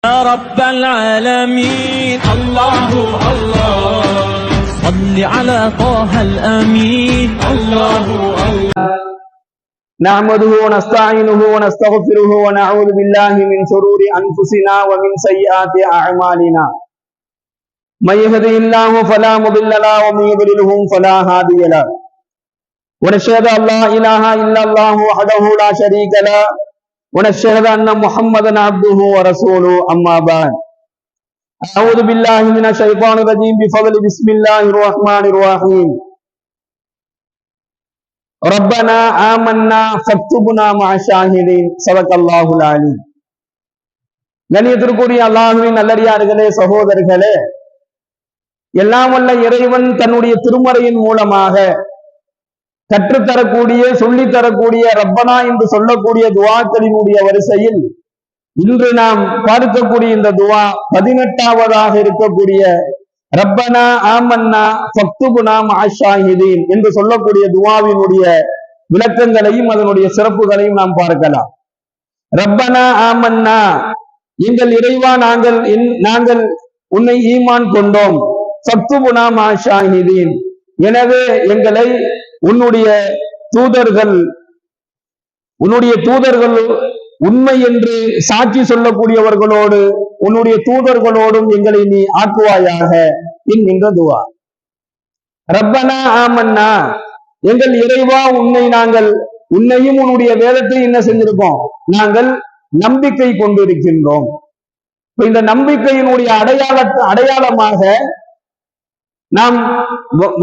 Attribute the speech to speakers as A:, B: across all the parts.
A: يا رب العالمين الله الله صل على طه الأمين الله الله
B: نحمده ونستعينه ونستغفره ونعوذ بالله من شرور أنفسنا ومن سيئات أعمالنا من يهده الله فلا مضل له ومن يضلله فلا هادي له ونشهد أن لا إله إلا الله وحده لا شريك له ونشهد أن محمدا عبده ورسوله أما بعد أعوذ بالله من الشيطان الرجيم بفضل بسم الله الرحمن الرحيم ربنا آمنا فاكتبنا مع الشاهدين صدق الله العليم. கண்ணியத்திற்குரிய அல்லாஹ்வின் நல்லடியார்களே, சகோதரர்களே, எல்லாம் வல்ல இறைவன் தன்னுடைய திருமறையின் மூலமாக கற்றுத்தரக்கூடிய சொல்லித்தரக்கூடிய ரப்பனா என்று சொல்லக்கூடிய துவாக்களினுடைய வரிசையில் இன்று நாம் பார்க்கக்கூடிய இந்த துவா 18வது இருக்கக்கூடிய ரப்பனா ஆமன்னா ஃபக்துபுனா மஅஷாஹிதீன் என்று சொல்லக்கூடிய துவாவினுடைய விளக்கங்களையும் அதனுடைய சிறப்புகளையும் நாம் பார்க்கலாம். ரப்பனா ஆமன்னா, எங்கள் இறைவா, நாங்கள் உன்னை ஈமான் கொண்டோம். ஃபக்துபுனா மஅஷாஹிதீன், எனவே எங்களை உன்னுடைய தூதர்கள் உண்மை என்று சாட்சி சொல்லக்கூடியவர்களோடு உன்னுடைய தூதர்களோடும் எங்களை நீ ஆக்குவாயாக என்கின்ற துவா. ரப்பனா ஆமன்னா, எங்கள் இறைவா, உன்னையும் உன்னுடைய வேதத்தை என்ன செஞ்சிருக்கோம், நாங்கள் நம்பிக்கை கொண்டிருக்கின்றோம். இந்த நம்பிக்கையினுடைய அடையாளமாக நாம்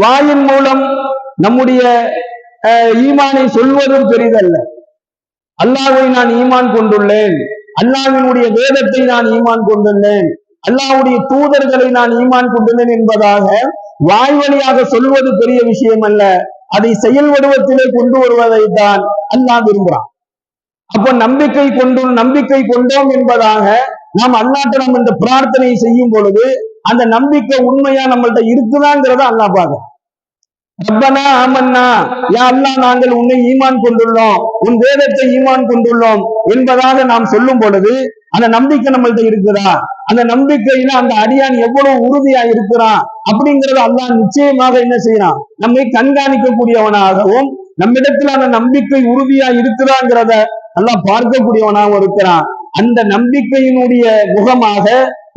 B: வாயின் மூலம் நம்முடைய ஈமானை சொல்வதும் பெரிதல்ல. அல்லாஹ்வை நான் ஈமான் கொண்டுள்ளேன், அல்லாஹ்வினுடைய வேதத்தை நான் ஈமான் கொண்டுள்ளேன், அல்லாஹ்வுடைய தூதர்களை நான் ஈமான் கொண்டுள்ளேன் என்பதாக வாய் வழியாக சொல்வது பெரிய விஷயம் அல்ல. அதை செயல் வடிவத்திலே கொண்டு வருவதைத்தான் அல்லாஹ் விரும்புகிறான். அப்போ நம்பிக்கை கொண்டோம் என்பதாக நாம் அல்லாஹ்ட்ட நம்ம இந்த பிரார்த்தனை செய்யும் பொழுது அந்த நம்பிக்கை உண்மையா நம்மள்ட்ட இருக்குதாங்கிறத அல்லாஹ் பார்க்க. ரப்பனா ஆமன்னா, யா அல்லாஹ், நாங்கள் உன்னை ஈமான் கொண்டுள்ளோம், உன் வேதத்தை ஈமான் கொண்டுள்ளோம் என்பதாக நாம் சொல்லும் பொழுது அந்த நம்பிக்கை நம்மள்ட்ட இருக்குதா, அந்த நம்பிக்கையில அந்த அடியான் எவ்வளவு உறுதியா இருக்கிறான் அப்படிங்கறத அல்லாஹ் நிச்சயமாக என்ன செய்யறான், நம்மை கண்காணிக்கக்கூடியவனாகவும் நம்மிடத்துல அந்த நம்பிக்கை உறுதியா இருக்குதாங்கிறத அல்லாஹ் பார்க்கக்கூடியவனாகவும் இருக்கிறான். அந்த நம்பிக்கையினுடைய முகமாக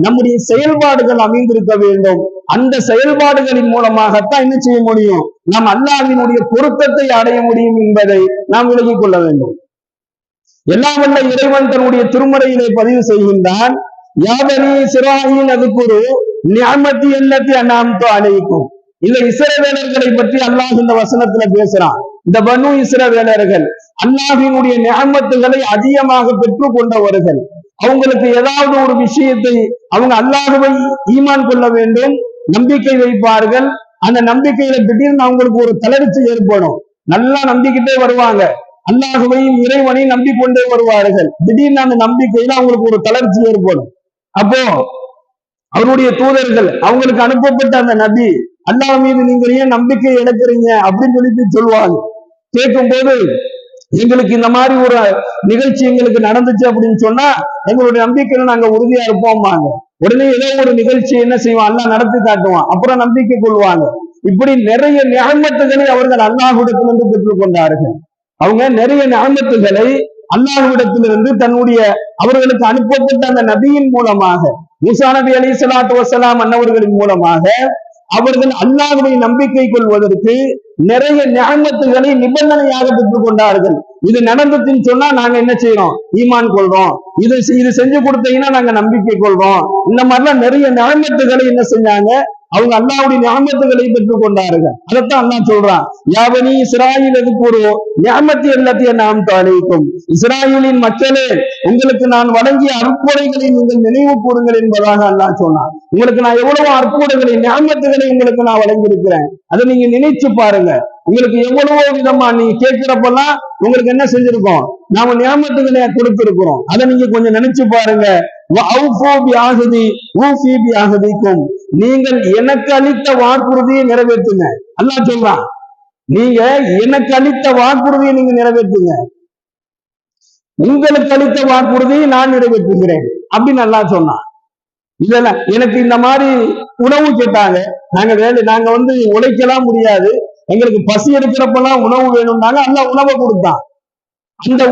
B: நம்முடைய செயல்பாடுகள் அமைந்திருக்க வேண்டும். அந்த செயல்பாடுகளின் மூலமாகத்தான் என்ன செய்ய முடியும், நாம் அல்லாஹ்வினுடைய பொருத்தத்தை அடைய முடியும் என்பதை நாம் விலகிக் கொள்ள வேண்டும். எல்லாம் வல்ல இறைவன் தன்னுடைய திருமறையிலே பதிவு செய்கின்றான், யா பனீ இஸ்ராயீல் அஸ்குரு நிஅமதி அல்லதி அன்அம்து அலைக்கும். இந்த இஸ்ரவேலர்களை பற்றி அல்லாஹ் இந்த வசனத்துல பேசுறான். இந்த பனு இஸ்ரவேலர்கள் அல்லாஹ்வினுடைய நிஅமத்துகளை அதிகமாக பெற்றுக் கொண்டவர்கள். அவங்களுக்கு ஏதாவது ஒரு விஷயத்தை அவங்க அல்லாஹ்வை ஈமான் கொள்ள வேண்டும், நம்பிக்கை வைப்பார்கள். அந்த நம்பிக்கையில திடீர்னு அவங்களுக்கு ஒரு தளர்ச்சி ஏற்படும். நல்லா நம்பிக்கிட்டே வருவாங்க, அல்லாஹ்வையும் இறைவனையும் நம்பிக்கொண்டே வருவார்கள். திடீர்னு அந்த நம்பிக்கையில அவங்களுக்கு ஒரு தளர்ச்சி ஏற்படும். அப்போ அவருடைய தூதர்கள், அவங்களுக்கு அனுப்பப்பட்ட அந்த நபி, அல்லாஹ் மீது நீங்க ஏன் நம்பிக்கை இழக்கிறீங்க அப்படின்னு சொல்லுவாங்க. கேட்கும் போது, எங்களுக்கு இந்த மாதிரி ஒரு நிகழ்ச்சி எங்களுக்கு நடந்துச்சு அப்படின்னு சொன்னா எங்களுடைய நம்பிக்கையில நாங்க உறுதியா இருப்போம்பாங்க. உடனே ஏதோ ஒரு நிகழ்ச்சி என்ன செய்வான், அல்லாஹ் நடத்தி காட்டுவான், அப்புறம் நம்பிக்கை கொள்வாங்க. இப்படி நிறைய நிஅமத்துகளை அவர்கள் அல்லாஹ்விடத்திலிருந்து பெற்றுக் கொண்டார்கள். அவங்க நிறைய நிஅமத்துகளை அல்லாஹ்விடத்திலிருந்து அவர்களுக்கு அனுப்பப்பட்ட அந்த நபியின் மூலமாக, மூசா நபி அலைஹிஸ்ஸலாத்து வஸ்ஸலாம் அன்னவர்களின் மூலமாக அவர்கள் அல்லாஹ்வை நம்பிக்கை கொள்வதற்கு நிறைய நிஅமத்துகளை நிபந்தனையாக பெற்றுக் கொண்டார்கள். இது நடந்துச்சுன்னு சொன்னா நாங்க என்ன செய்யறோம், ஈமான் கொள்றோம். இது செஞ்சு கொடுத்தீங்கன்னா நாங்க நம்பிக்கை கொள்றோம். இந்த மாதிரிலாம் நிறைய நிஅமத்துகளை என்ன செஞ்சாங்க, அவங்க அல்லாஹ்வுடைய நிஅமத்துகளை பெற்றுக் கொண்டார்கள். அதைத்தான் அல்லாஹ் சொல்றான், யா பனீ இஸ்ராயீல் அஸ்குரு நிஅமதி அல்லதி அன்அம்து அலைக்கும். இஸ்ராயீலின் மக்களே, உங்களுக்கு நான் வழங்கிய அற்புதங்களை நீங்கள் நினைவு கூறுங்கள் என்பதாக அல்லாஹ் சொன்னான். உங்களுக்கு நான் எவ்வளவு அற்புதங்களை நிஅமத்துகளை உங்களுக்கு நான் வழங்கி இருக்கிறேன், அதை நீங்க நினைச்சு பாருங்க. உங்களுக்கு எவ்வளவோ விதமா நீங்க கேட்கிறப்பெல்லாம் உங்களுக்கு என்ன செஞ்சிருக்கோம், நாம நியாமத்துகளை கொடுத்திருக்கிறோம். அதை நீங்க கொஞ்சம் நினைச்சு பாருங்க. நீங்கள் எனக்கு அளித்த வாக்குறுதியை நிறைவேற்றுங்க. அல்லாஹ் சொல்றான், நீங்க எனக்கு அளித்த வாக்குறுதியை நீங்க நிறைவேற்றுங்க. உங்களுக்கு அளித்த வாக்குறுதியை நான் நிறைவேற்றுகிறேன். அப்படின்னு நல்லா சொன்னான். இல்ல எனக்கு இந்த மாதிரி உணவு கேட்டாங்க, நாங்க உழைக்கலாம் முடியாது, எங்களுக்கு பசி எடுக்கிறப்பெல்லாம் உணவு வேணும்னாங்க. அல்ல உணவை கொடுத்தான். அந்த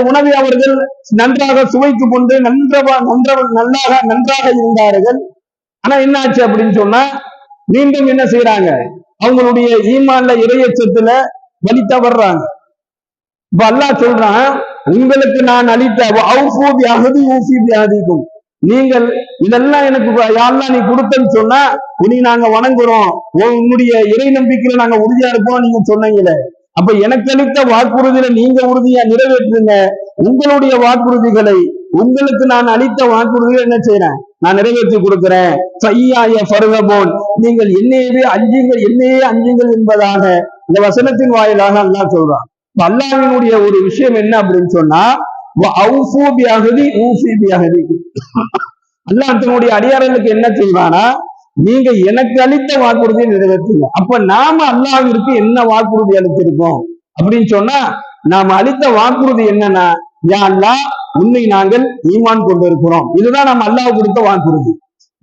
B: உணவை அவர்கள் நன்றாக சுவைத்து கொண்டு நன்றாக இருந்தார்கள். ஆனா என்ன ஆச்சு அப்படின்னு சொன்னா, மீண்டும் என்ன செய்யறாங்க, அவங்களுடைய ஈமான்ல இறையச்சத்துல வழி தவறுறாங்க. இப்ப அல்லாஹ் சொல்றான், உங்களுக்கு நான் அளித்த நீங்கள் இதெல்லாம் எனக்கு யாரெல்லாம் நீ கொடுத்தன்னு சொன்னா இனி நாங்க வணங்குறோம், உன்னுடைய இறை நம்பிக்கையில நாங்க உறுதியா இருப்போம் நீங்க சொன்னீங்களே, அப்ப எனக்கு அளித்த வாக்குறுதியில நீங்க உறுதியா நிறைவேற்றுங்க. உங்களுடைய வாக்குறுதிகளை, உங்களுக்கு நான் அளித்த வாக்குறுதிகளை என்ன செய்யறேன், நான் நிறைவேற்றி கொடுக்கிறேன். நீங்கள் என்னையே அஞ்சுங்கள் என்பதாக இந்த வசனத்தின் வாயிலாக அல்லாஹ் சொல்றான். அல்லாஹ்வினுடைய ஒரு விஷயம் என்ன அப்படின்னு சொன்னா, அல்லாஹ் தன்னுடைய அடியார்களுக்கு என்ன சொல்றானா, நீங்க எனக்கு அளித்த வாக்குறுதியை நிறைவேற்றுங்க. அப்ப நாம அல்லாஹ்விற்கு என்ன வாக்குறுதி அளித்திருக்கோம் அப்படின்னு சொன்னா, நாம அளித்த வாக்குறுதி என்னன்னா, யா அல்லாஹ் உன்னை நாங்கள் ஈமான் கொண்டிருக்கிறோம். இதுதான் நம்ம அல்லாஹ் கொடுத்த வாக்குறுதி.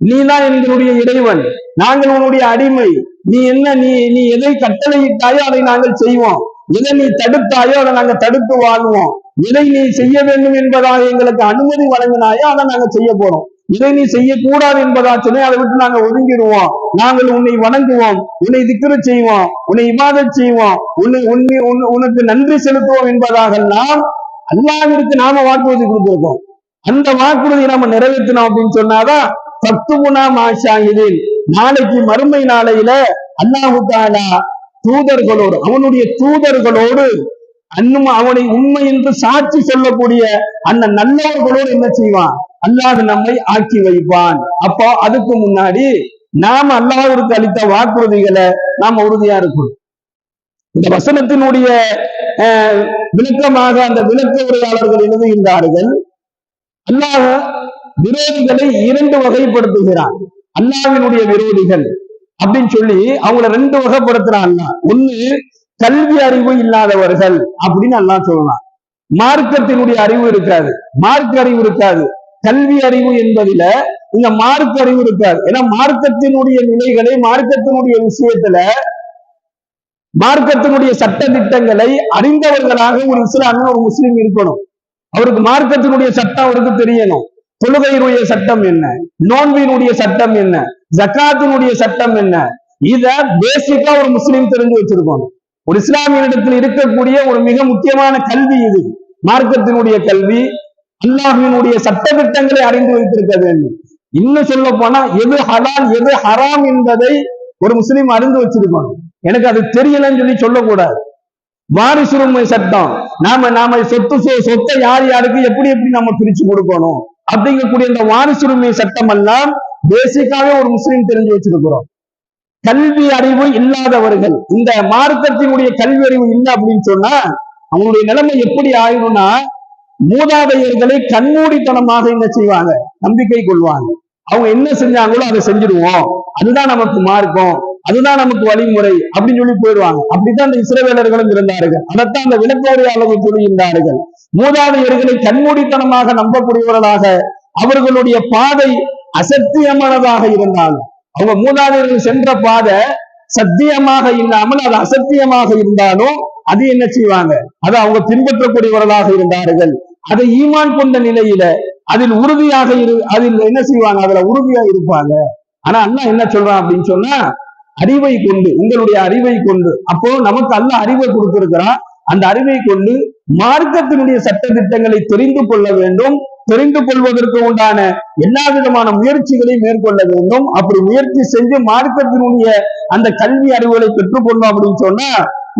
B: நீதான் எங்களுடைய இறைவன், நாங்கள் உன்னுடைய அடிமை. நீ எதை கட்டளையிட்டாயோ அதை நாங்கள் செய்வோம், எதை நீ தடுத்தாயோ அதை நாங்க தடுத்து வாழ்வோம், எதை நீ செய்ய வேண்டும் என்பதாக எங்களுக்கு அனுமதி வழங்கினாயோ அதை நாங்க செய்ய போறோம், இதை நீ செய்யக்கூடாது என்பதா சொன்னே அதை விட்டு நாங்க ஒதுங்கிடுவோம். நாங்கள் உன்னை வணங்குவோம், உன்னை திக்ரு செய்வோம், உன்னை இபாதத் செய்வோம், உனக்கு நன்றி செலுத்துவோம் என்பதாக நாம் அல்லாஹ்விற்கு நாம வாக்குறுதி கொடுத்திருக்கோம். அந்த வாக்குறுதியை நாம நிறைவேற்றணும் அப்படின்னு சொன்னாதான் பத்துமுனா மாஷாஹிதீன், நாளைக்கு மறுமை நாளையில அல்லாஹு தஆலா தூதர்களோடு, அவனுடைய தூதர்களோடு அவனை உண்மை என்று சாட்சி சொல்லக்கூடிய அந்த நல்லவர்களோடு என்ன செய்வான், அல்லாஹ் நம்மை ஆக்கி வைப்பான். அப்போ அதுக்கு முன்னாடி நாம அல்லாஹ்விற்கு அளித்த வாக்குறுதிகளை நாம உறுதியா இருக்கணும். இந்த வசனத்தினுடைய விளக்கமாக அந்த விளக்க உரையாளர்கள் எழுதுகின்றார்கள், அல்லாஹ் விரோதிகளை 2 வகைப்படுத்துகிறான். அல்லாஹ்வினுடைய விரோதிகள் அப்படின்னு சொல்லி அவங்கள 2 வகைப்படுத்துறான். ஒண்ணு கல்வி அறிவு இல்லாதவர்கள் அப்படின்னு அல்லாஹ் சொல்லலாம். மார்க்கத்தினுடைய அறிவு இருக்காது, மார்க்க அறிவு இருக்காது. கல்வி அறிவு என்பதில இங்க மார்க்க அறிவு இருக்காது. ஏன்னா மார்க்கத்தினுடைய நிலைகளை, மார்க்கத்தினுடைய விஷயத்துல, மார்க்கத்தினுடைய சட்ட திட்டங்களை அறிந்தவர்களாக ஒரு இஸ்லாமிய ஒரு முஸ்லீம் இருக்கணும். அவருக்கு மார்க்கத்தினுடைய சட்டம் அவருக்கு தெரியணும். தொழுகையினுடைய சட்டம் என்ன, நோன்பினுடைய சட்டம் என்ன, ஜக்காத்தினுடைய சட்டம் என்ன, இத பேசிக்கா ஒரு முஸ்லீம் தெரிஞ்சு வச்சிருக்கணும். ஒரு இஸ்லாமியனிடத்தில் இருக்கக்கூடிய ஒரு மிக முக்கியமான கல்வி இது, மார்க்கத்தினுடைய கல்வி. அல்லாஹ்வினுடைய சட்ட திட்டங்களை அறிந்து வைத்திருக்க வேண்டும். இன்னும் சொல்ல போனா எது ஹலால் எது ஹராம் என்பதை ஒரு முஸ்லீம் அறிந்து வச்சிருக்கணும். எனக்கு அது தெரியலன்னு சொல்லி சொல்லக்கூடாது. வாரிசுரிமை சட்டம், நாம சொத்தை யார் யாருக்கு எப்படி நம்ம பிரிச்சு கொடுக்கணும் அப்படிங்கக்கூடிய இந்த வாரிசுரிமை சட்டம் எல்லாம் பேசிக்காவே ஒரு முஸ்லீம் தெரிஞ்சு வச்சிருக்கிறோம். கல்வி அறிவு இல்லாதவர்கள், இந்த மார்க்கத்தினுடைய கல்வி அறிவு இல்லை அப்படின்னு சொன்னா அவங்களுடைய நிலைமை எப்படி ஆயிடும்னா, மூதாதையர்களை கண்மூடித்தனமாக என்ன செய்வாங்க, நம்பிக்கை கொள்வாங்க. அவங்க என்ன செஞ்சாங்களோ அதை செஞ்சிருவோம், அதுதான் நமக்கு மார்க்கம், அதுதான் நமக்கு வழிமுறை அப்படின்னு சொல்லி போயிடுவாங்க. அப்படித்தான் அந்த இஸ்ரவேலர்களும் இருந்தார்கள். அதைத்தான் அந்த விளக்கோரையாளர்கள் சொல்லுகின்றார்கள். மூதாதையர்களை கண்மூடித்தனமாக நம்பக்கூடியவர்களாக, அவர்களுடைய பாதை அசத்தியமானதாக இருந்தாலும், அவங்க மூதாதையர்கள் சென்ற பாதை சத்தியமாக இல்லாமல் அது அசத்தியமாக இருந்தாலும் அது என்ன செய்வாங்க, அதை அவங்க பின்பற்றக்கூடியவர்களாக இருந்தார்கள். அதை ஈமான் கொண்ட நிலையில அதில் உறுதியாக அதில் என்ன செய்வாங்க, அதுல உறுதியா இருப்பாங்க. ஆனா அல்லாஹ் என்ன சொல்றான் அப்படின்னு சொன்னா, அறிவை கொண்டு, உங்களுடைய அறிவை கொண்டு, அப்போ நமக்கு அல்லாஹ் அறிவை கொடுத்திருக்கிறான். அந்த அறிவை கொண்டு மார்க்கத்தினுடைய சட்ட திட்டங்களை தெரிந்து கொள்ள வேண்டும். தெரிந்து கொள்வதற்கு உண்டான எல்லா விதமான முயற்சிகளையும் மேற்கொள்ள வேண்டும். அப்படி முயற்சி செஞ்சு மார்க்கத்தினுடைய அந்த கல்வி அறிவுகளை பெற்றுக்கொண்டோம் அப்படின்னு சொன்னா,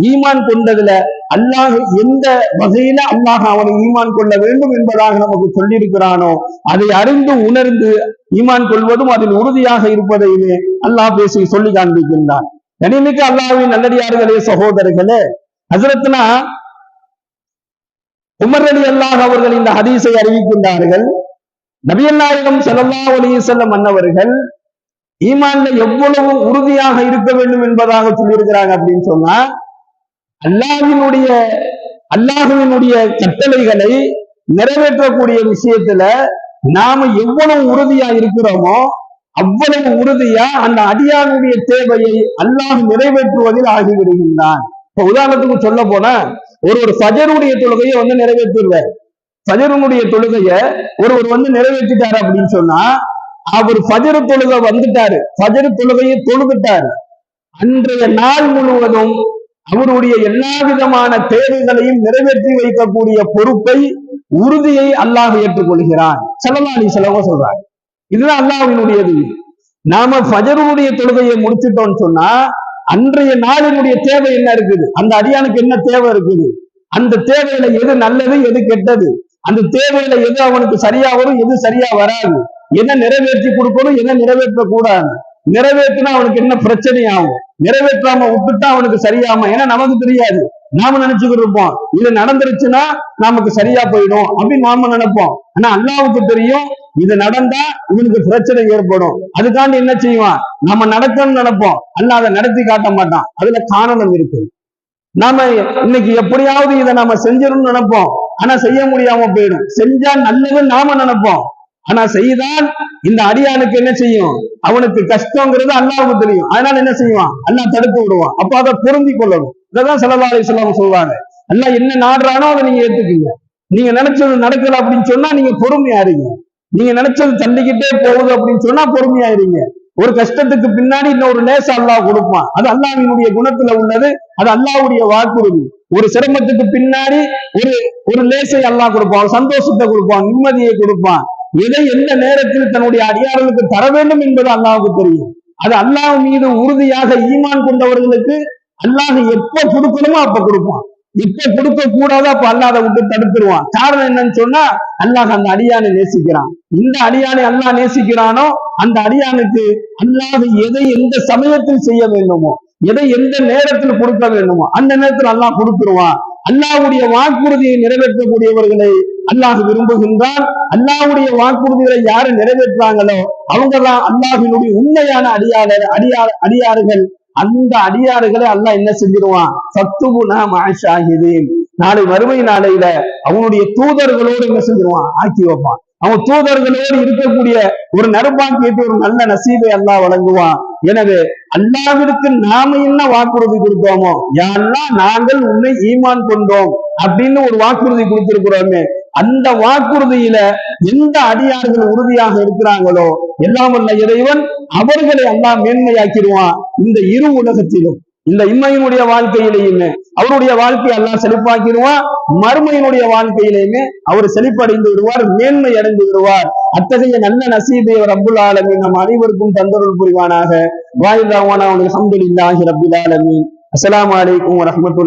B: ஈமான் கொண்டதுல அல்லாஹ் எந்த வகையில அல்லாஹ் அவனை ஈமான் கொள்ள வேண்டும் என்பதாக நமக்கு சொல்லியிருக்கிறானோ அதை அறிந்து உணர்ந்து ஈமான் கொள்வதும் அதில் உறுதியாக இருப்பதையுமே அல்லாஹ் பேசி சொல்லி காண்பிக்கின்றான். கனிமிக்க அல்லாஹ்வின் நல்லடியார்களே, சகோதரர்களே, ஹஜ்ரத்னா உமர் ரலியல்லாஹு அவர்கள் இந்த ஹதீஸை அறிவிக்கின்றார்கள். நபிகள் நாயகம் ஸல்லல்லாஹு அலைஹி வஸல்லம் அன்னவர்கள் ஈமான்ல எவ்வளவு உறுதியாக இருக்க வேண்டும் என்பதாக சொல்லியிருக்கிறாங்க அப்படின்னு சொன்னா, அல்லாஹ்வினுடைய கட்டளைகளை நிறைவேற்றக்கூடிய விஷயத்துல நாம எவ்வளவு உறுதியா இருக்கிறோமோ அவ்வளவு உறுதியா அந்த அடியானுடைய தேவையை அல்லாஹ் நிறைவேற்றுவதில் ஆகிவிடுகின்றான். இப்ப உதாரணத்துக்கு சொல்ல போனா ஒரு ஃபஜருடைய தொழுகையை நிறைவேற்றுவார். ஃபஜருடைய தொழுகைய ஒருவர் நிறைவேற்றிட்டாரு அப்படின்னு சொன்னா அவர் ஃபஜரு தொழுகை வந்துட்டாரு, ஃபஜரு தொழுகையை தொழுதுட்டாரு. அன்றைய நாள் முழுவதும் அவருடைய எல்லா விதமான தேவைகளையும் நிறைவேற்றி வைக்கக்கூடிய பொறுப்பை, உறுதியை அல்லாஹ் ஏற்றுக்கொள்கிறான். ஸல்லல்லாஹு அலைஹி வஸல்லம் சொல்றாங்க. இதுதான் அல்லாஹ்வினுடையது. நாம ஃபஜருடைய தொழுகையை முடிச்சிட்டோம்னு சொன்னா அன்றைய நாளினுடைய தேவை என்ன இருக்குது, அந்த அடியானுக்கு என்ன தேவை இருக்குது, அந்த தேவையில எது நல்லது எது கெட்டது, அந்த தேவையில எது அவனுக்கு சரியா வரும் எது சரியா வராது, என்ன நிறைவேற்றி கொடுக்கணும் என்ன நிறைவேற்ற கூடாது, நிறைவேற்றினா அவனுக்கு என்ன பிரச்சனை ஆகும், நிறைவேற்றாம விட்டுட்டா அவனுக்கு சரியாம, ஏன்னா நமக்கு தெரியாது. நாம நினைச்சுக்கிட்டு இருப்போம் இது நடந்துருச்சுன்னா நமக்கு சரியா போயிடும் அப்படின்னு நாம நினைப்போம். ஆனா அல்லாஹ்வுக்கு தெரியும் இது நடந்தா இவனுக்கு பிரச்சனை ஏற்படும். அதுக்காண்டி என்ன செய்வான், நம்ம நடக்கணும்னு நினைப்போம், அல்லாஹ் அதை நடத்தி காட்ட மாட்டான். அதுல காரணம் இருக்கு. நாம இன்னைக்கு எப்படியாவது இதை நாம செஞ்சிடணும்னு நினைப்போம், ஆனா செய்ய முடியாம போயிடும். செஞ்சா நல்லதுன்னு நாம நினைப்போம், ஆனா செய்தால் இந்த அடியானுக்கு என்ன செய்யும், அவனுக்கு கஷ்டங்கிறது அல்லாஹ்வுக்கு தெரியும். அதனால என்ன செய்வான், அல்லாஹ் தடுத்து விடுவான். அப்ப அதை பொருந்தி கொள்ளணும். இதான் ஸல்லல்லாஹு அலைஹி வஸல்லம் சொல்றாங்க. அல்லாஹ் என்ன நாடுறானோ அதை நீங்க ஏத்துக்குங்க. நீங்க நினைச்சது நடக்கல அப்படின்னு சொன்னா நீங்க பொறுமையா இருங்க. நீங்க நினைச்சது தள்ளிக்கிட்டே போகுது அப்படின்னு சொன்னா பொறுமையா இருங்க. ஒரு கஷ்டத்துக்கு பின்னாடி இன்னொரு லேச அல்லாஹ் கொடுப்பான். அது அல்லாஹ்வினுடைய குணத்துல உள்ளது, அது அல்லாஹ்வுடைய வாக்குறுதி. ஒரு சிரமத்துக்கு பின்னாடி ஒரு லேசை அல்லாஹ் கொடுப்பான், ஒரு சந்தோஷத்தை கொடுப்பான், நிம்மதியை கொடுப்பான். எதை எந்த நேரத்தில் தன்னுடைய அடியார்களுக்கு தர வேண்டும் என்பது அல்லாஹ்வுக்கு தெரியும். அது அல்லாஹ் மீது உறுதியாக ஈமான் கொண்டவர்களுக்கு அல்லாஹ் எப்ப கொடுக்கணுமோ அப்ப கொடுப்பான், எப்ப கொடுக்க கூடாதோ அப்ப அல்லாஹ் அதை விட்டு தடுத்துருவான். காரணம் என்னன்னு சொன்னா அல்லாஹ் அந்த அடியானை நேசிக்கிறான். இந்த அடியானை அல்லாஹ் நேசிக்கிறானோ அந்த அடியானுக்கு அல்லாஹ் எதை எந்த சமயத்தில் செய்ய வேண்டுமோ, எதை எந்த நேரத்தில் கொடுக்க வேண்டுமோ அந்த நேரத்தில் அல்லாஹ் கொடுத்துருவான். அல்லாஹ்வுடைய வாக்குறுதியை நிறைவேற்றக்கூடியவர்களை அல்லாஹ் விரும்புகின்றான். அல்லாஹ்வுடைய வாக்குறுதிகளை யாரு நிறைவேற்றாங்களோ அவங்கதான் அல்லாஹ்வினுடைய உண்மையான அடியார்கள். அந்த அடியாறுகளை அல்லாஹ் என்ன செஞ்சிருவான், ஃபக்துபுனா மஅஷாஹிதீன், நாளை மறுமை நாளையில அவனுடைய தூதர்களோடு என்ன செஞ்சிருவான், ஆக்கி வைப்பான். அவன் தூதர்களோடு இருக்கக்கூடிய ஒரு நறுபாக்கியத்தை, ஒரு நல்ல நசீபை அல்லாஹ் வழங்குவான். எனவே அல்லாஹ்விற்கு நாம என்ன வாக்குறுதி கொடுத்தோமோ, யா அல்லாஹ் நாங்கள் உன்னை ஈமான் கொண்டோம் அப்படின்னு ஒரு வாக்குறுதி கொடுத்திருக்கிறோமே, அந்த வாக்குறுதியில எந்த அடியார்கள் உறுதியாக இருக்கிறாங்களோ எல்லாம் வல்ல இறைவன் அவர்களை அல்லாஹ் மேன்மையாக்கிடுவான். இந்த இரு உலகத்திலும், இந்த இம்மையினுடைய வாழ்க்கையிலேயுமே அவருடைய வாழ்க்கையை அல்லாஹ் செழிப்பாக்கிடுவான், மறுமையினுடைய வாழ்க்கையிலேயுமே அவர் செழிப்படைந்து விடுவார், மேன்மை அடைந்து விடுவார். அத்தகைய நல்ல நசீபை ரப்புல் ஆலமீன் நம் அனைவருக்கும் தந்தருள் புரிவானாக. வாயில்லாவான அல்ஹம்துலில்லாஹி ரப்பில் ஆலமீன். அஸ்ஸலாமு அலைக்கும் வரஹ்மத்துல்லாஹி